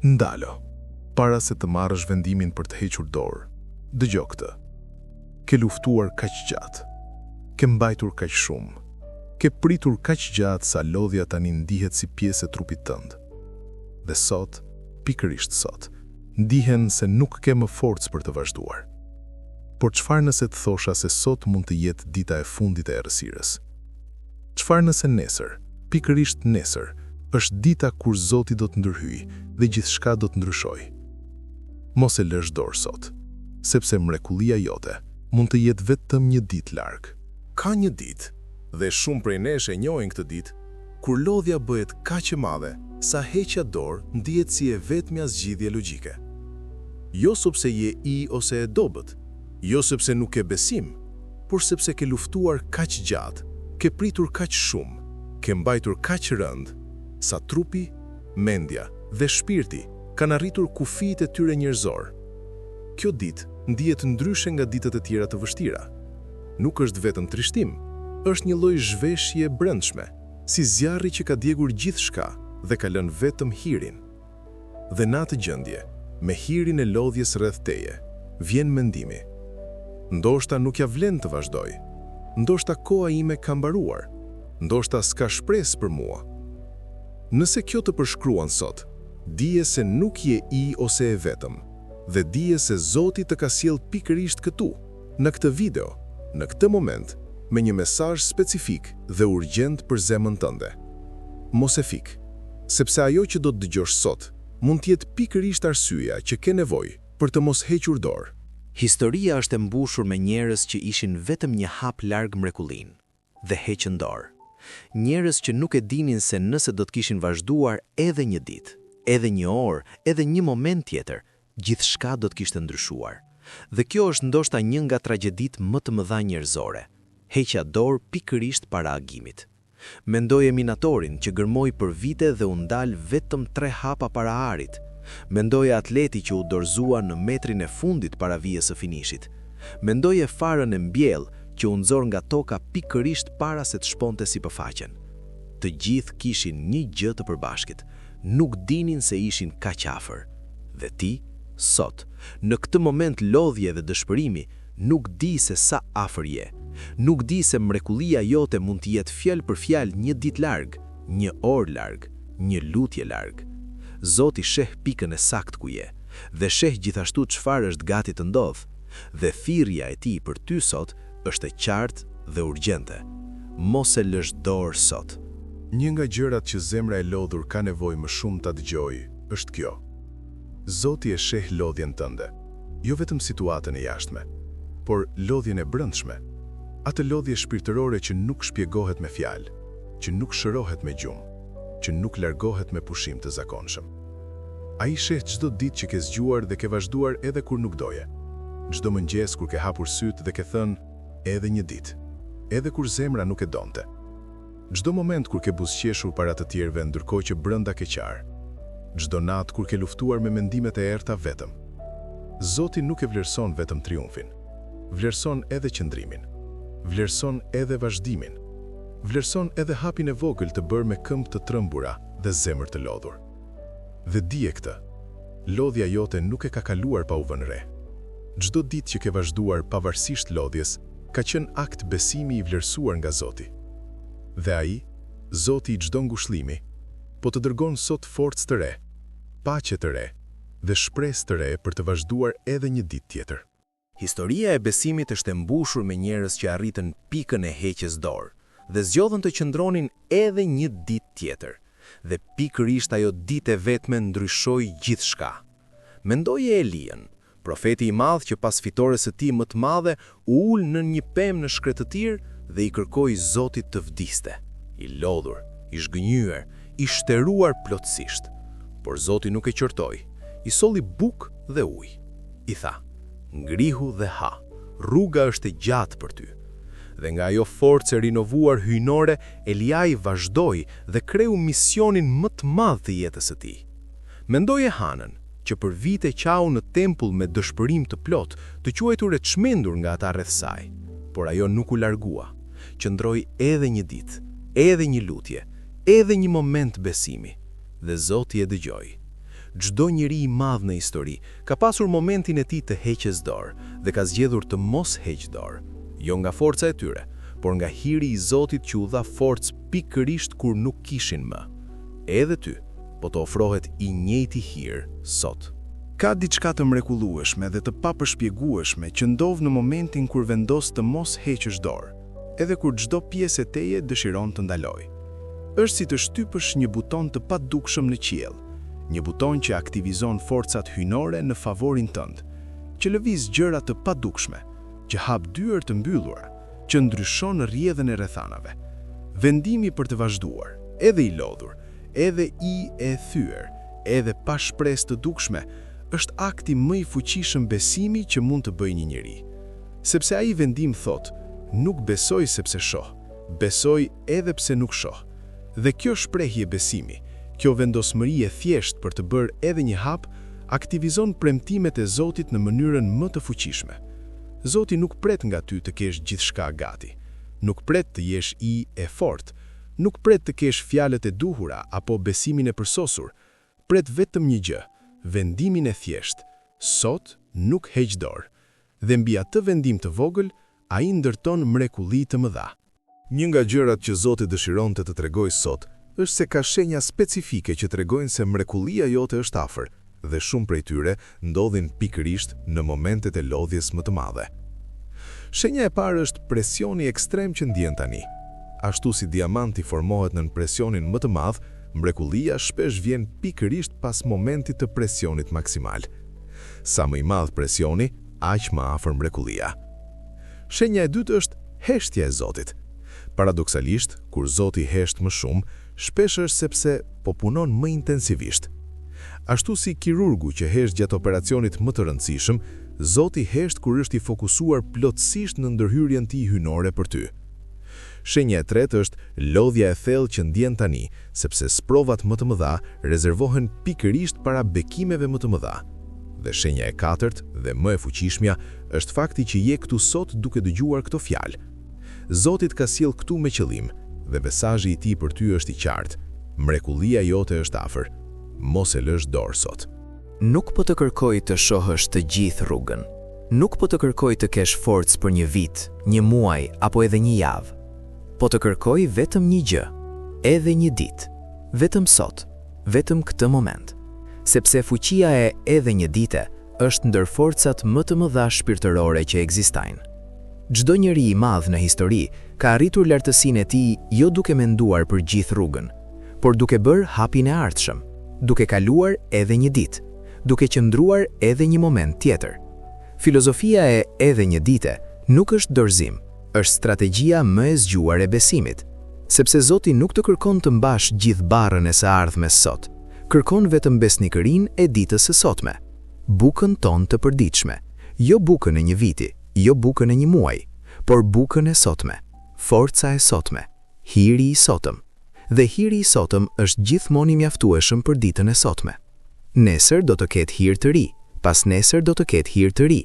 Ndalo, para se të marrësh vendimin për të hequr dorë, dëgjoj këtë. Ke luftuar kaq gjatë, ke mbajtur kaq shumë, ke pritur kaq gjatë sa lodhja tani ndihet si pjesë e trupit tënd. Dhe sot, pikërisht sot, ndihen se nuk ke më forcë për të vazhduar. Por çfarë nëse të thosha se sot mund të jetë dita e fundit e errësirës? Çfarë nëse nesër, pikërisht nesër, është dita kur Zoti do të ndërhyjë dhe gjithçka do të ndryshojë? Mos e lësh dorë sot, sepse mrekullia jote mund të jetë vetëm një ditë larg. Ka një ditë, dhe shumë prej nesh e njohin këtë ditë, kur lodhja bëhet kaq e madhe sa heqja dorë ndihet si e vetmja zgjidhje logjike. Jo sepse je I ose e dobët, jo sepse nuk ke besim, por sepse ke luftuar kaq gjatë, ke pritur kaq shumë, ke mbajtur kaq rënd, sa trupi, mendja dhe shpirti kanë arritur kufitë e tyre njerëzor. Kjo ditë ndihet ndryshe nga ditët e tjera të vështira. Nuk është vetëm trishtim, është një lloj zhveshje brendshme, si zjarri që ka djegur gjithçka dhe ka lënë vetëm hirin. Dhe në atë gjendje, me hirin e lodhjes rreth teje, vjen mendimi: ndoshta nuk ja vlen të vazhdoj, ndoshta koha ime ka mbaruar, ndoshta s'ka shpresë për mua. Nëse kjo të përshkruan sot, dije se nuk je I ose e vetëm, dhe dije se Zoti të ka sjell pikërisht këtu, në këtë video, në këtë moment, me një mesazh specifik dhe urgjent për zemrën tënde. Mos e fik, sepse ajo që do të dëgjosh sot mund të jetë pikërisht arsyeja që ke nevojë për të mos hequr dorë. Historia është e mbushur me njerëz që ishin vetëm një hap larg mrekullinë dhe heqën dorë. Njerëz që nuk e dinin se nëse do të kishin vazhduar edhe një ditë, edhe një orë, edhe një moment tjetër, gjithçka do të kishte ndryshuar. Dhe kjo është ndoshta një nga tragjeditë më të mëdha njerëzore. Heqja dorë pikërisht para agimit. Mendoje minatorin që gërmoi për vite dhe u ndal vetëm 3 hapa para arit. Mendoje atleti që u dorëzua në metrin e fundit para vijës së finishit. Mendoje farën e mbjell që u nxor nga toka pikërisht para se të shponte sipërfaqen. Të gjithë kishin një gjë të përbashkët, nuk dinin se ishin kaq afër. Dhe ti, sot, në këtë moment lodhje dhe dëshpërimi, nuk di se sa afër je. Nuk di se mrekullia jote mund të jetë fjalë për fjalë një ditë larg, një orë larg, një lutje larg. Zoti sheh pikën e saktë ku je, dhe sheh gjithashtu çfarë është gati të ndodhë, dhe thirrja e tij për ty sot është e qartë dhe urgjente. Mos e lësh dorë sot. Një nga gjërat që zemra e lodhur ka nevojë më shumë ta dëgjojë është kjo: Zoti e sheh lodhjen tënde, jo vetëm situatën e jashtme, por lodhjen e brendshme, atë lodhje shpirtërore që nuk shpjegohet me fjalë, që nuk shërohet me gjumë, që nuk largohet me pushim të zakonshëm. Ai sheh çdo ditë që ke zgjuar dhe ke vazhduar edhe kur nuk doje. Çdo mëngjes kur ke hapur sytë dhe ke thënë edhe një ditë, edhe kur zemra nuk e donte. Çdo moment kur ke buzëqeshur para të tjerëve ndërkohë që brenda ke qarë. Çdo natë kur ke luftuar me mendimet e errta vetëm. Zoti nuk e vlerëson vetëm triumfin, vlerëson edhe qëndrimin, vlerëson edhe vazhdimin, vlerëson edhe hapin e vogël të bërë me këmbë të trembura dhe zemër të lodhur. Dhe dije këtë, lodhja jote nuk e ka kaluar pa u vënë re. Çdo ditë që ke vazhduar pavarësisht lodhjes, ka qenë akt besimi I vlerësuar nga Zoti. Dhe ai, Zoti I çdo ngushëllimi, po të dërgon sot forcë të re, paqe të re dhe shpresë të re për të vazhduar edhe një ditë tjetër. Historia e besimit është e mbushur me njerëz që arritën pikën e heqjes dorë dhe zgjodhen të qëndronin edhe një ditë tjetër. Dhe pikërisht ajo ditë e vetme ndryshoi gjithçka. Mendoje Eliën, profeti I madh që pas fitores së tij më të madhe u ul në një pemë në shkretëtir dhe I kërkoi Zotit të vdiste. I lodhur, I zhgënjyer, I shteruar plotësisht. Por Zoti nuk e qortoi. I solli bukë dhe ujë. I tha: ngrihu dhe ha, rruga është e gjatë për ty. Dhe nga ajo forcë e rinovuar hyjnore, Eliai vazhdoi dhe kreu misionin më të madh të jetës së tij. Mendoje Hanën, që për vite qau në tempull me dëshpërim të plot, të quajtur e çmendur nga ata rreth saj, por ajo nuk u largua. Qëndroi edhe një ditë, edhe një lutje, edhe një moment besimi, dhe Zoti e dëgjoi. Çdo njeri i madh në histori ka pasur momentin e tij të heqjes dorë dhe ka zgjedhur të mos heqë dorë, jo nga forca e tyre, por nga hiri i Zotit që u dha forcë pikërisht kur nuk kishin më. Edhe ty, po të ofrohet i njëjti hir sot. Ka diçka të mrekullueshme dhe të papërshpjegueshme që ndodh në momentin kur vendos të mos heqësh dorë, edhe kur çdo pjesë e teje dëshiron të ndalojë. Është si të shtypësh një buton të padukshëm në qiell, një buton që aktivizon forcat hyjnore në favorin tënd, që lëviz gjëra të padukshme, që hap dyer të mbyllura, që ndryshon rrjedhën e rrethanave. Vendimi për të vazhduar, edhe i lodhur, edhe i e thyer, edhe pa shpresë të dukshme, është akti më i fuqishëm besimi që mund të bëjë një njeri. Sepse ai vendim thot, nuk besoj sepse shoh, besoj edhe pse nuk shoh. Dhe kjo shprehje besimi, kjo vendosmëri e thjesht për të bërë edhe një hap, aktivizon premtimet e Zotit në mënyrën më të fuqishme. Zoti nuk pret nga ty të kesh gjithçka gati, nuk pret të jesh i e fortë, nuk pret të kesh fjalët e duhura apo besimin e përsosur, pret vetëm një gjë, vendimin e thjesht, sot nuk heq dorë, dhe mbi atë vendim të vogël, ai ndërton mrekulli të mëdha. Një nga gjërat që Zoti dëshiron të të tregojë sot, është se ka shenja specifike që tregojnë se mrekullia jote është afër, dhe shumë prej tyre ndodhin pikërisht në momentet e lodhjes më të madhe. Shenja e parë është presioni ekstrem që ndjen tani. Ashtu si diamanti formohet nën presionin më të madh, mrekullia shpesh vjen pikërisht pas momentit të presionit maksimal. Sa më i madh presioni, aq më afër mrekullia. Shenja e dytë është heshtja e Zotit. Paradoksalisht, kur Zoti hesht më shumë, shpesh është sepse po punon më intensivisht. Ashtu si kirurgu që hesht gjatë operacionit më të rëndësishëm, Zoti hesht kur është i fokusuar plotësisht në ndërhyrjen tij hyjnore për ty. Shenja e tretë është lodhja e thellë që ndjen tani, sepse sprovat më të mëdha rezervohen pikërisht para bekimeve më të mëdha. Dhe shenja e katërt dhe më e fuqishmja është fakti që je këtu sot duke dëgjuar këto fjalë. Zoti ka sjell këtu me qëllim dhe mesazhi i tij për ty është i qartë. Mrekullia jote është afër. Mos e lësh dorë sot. Nuk po të kërkoj të shohësh të gjithë rrugën. Nuk po të kërkoj të kesh forcë për një vit, një muaj apo edhe një javë. Po të kërkoj vetëm një gjë, edhe një ditë, vetëm sot, vetëm këtë moment. Sepse fuqia e edhe një dite është ndër forcat më të mëdha shpirtërore që ekzistojnë. Çdo njeri i madh në histori ka arritur lartësinë e tij jo duke menduar për gjithë rrugën, por duke bërë hapin e ardhshëm, duke kaluar edhe një ditë, duke qëndruar edhe një moment tjetër. Filozofia e edhe një dite nuk është dorëzim, është strategjia më e zgjuar e besimit, sepse Zoti nuk të kërkon të mbash gjithë barrën e së ardhmes sot, kërkon vetëm besnikërinë e ditës së sotme, bukën tonë të përditshme, jo bukën e një viti, jo bukën e një muaji, por bukën e sotme, forca e sotme, hiri i sotëm. Dhe hiri i sotëm është gjithmonë i mjaftueshëm për ditën e sotme. Nesër do të ketë hir të ri, pas nesër do të ketë hir të ri,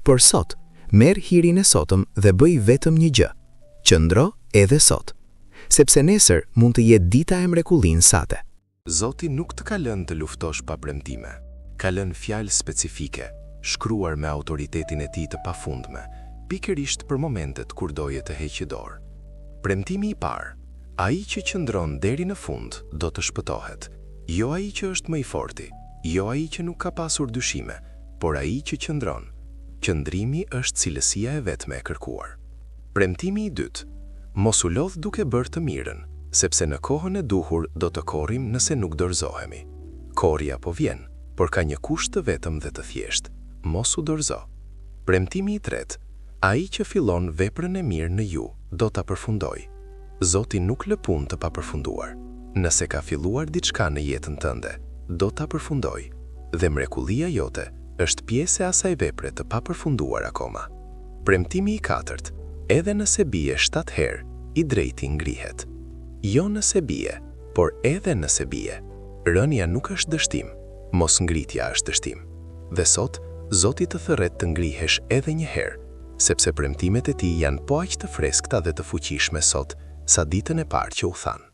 por sot merr hirin e sotëm dhe bëj vetëm një gjë, qëndro edhe sot, sepse nesër mund të jetë dita e mrekullinë sate. Zoti nuk të ka lënë të luftosh pa premtime, ka lënë fjalë specifike, shkruar me autoritetin e tij të pafundme, pikërisht për momentet kur doje të heqë dorë. Premtimi i parë, ai që qëndron deri në fund do të shpëtohet, jo ai që është më i forti, jo ai që nuk ka pasur dyshime, por ai që qëndron. Qëndrimi është cilësia e vetme e kërkuar. Premtimi i dytë, mos u lodh duke bërë të mirën, sepse në kohën e duhur do të korrim nëse nuk dorëzohemi. Korrja po vjen, por ka një kusht të vetëm dhe të thjeshtë, mos u dorëzo. Premtimi i tretë, ai që fillon veprën e mirë në ju, do ta përfundojë. Zoti nuk lë punë të papërfunduar. Nëse ka filluar diçka në jetën tënde, do ta përfundojë, dhe mrekullia jote është pjesë e asaj vepre të papërfunduar akoma. Premtimi i katërt, edhe nëse bie 7 herë, i drejti ngrihet. Jo nëse bie, por edhe nëse bie. Rënja nuk është dështim, mos ngritja është dështim. Dhe sot, Zoti të thërret të ngrihesh edhe një herë, sepse premtimet e tij janë po aq të freskëta dhe të fuqishme sot, sa ditën e parë që u thanë.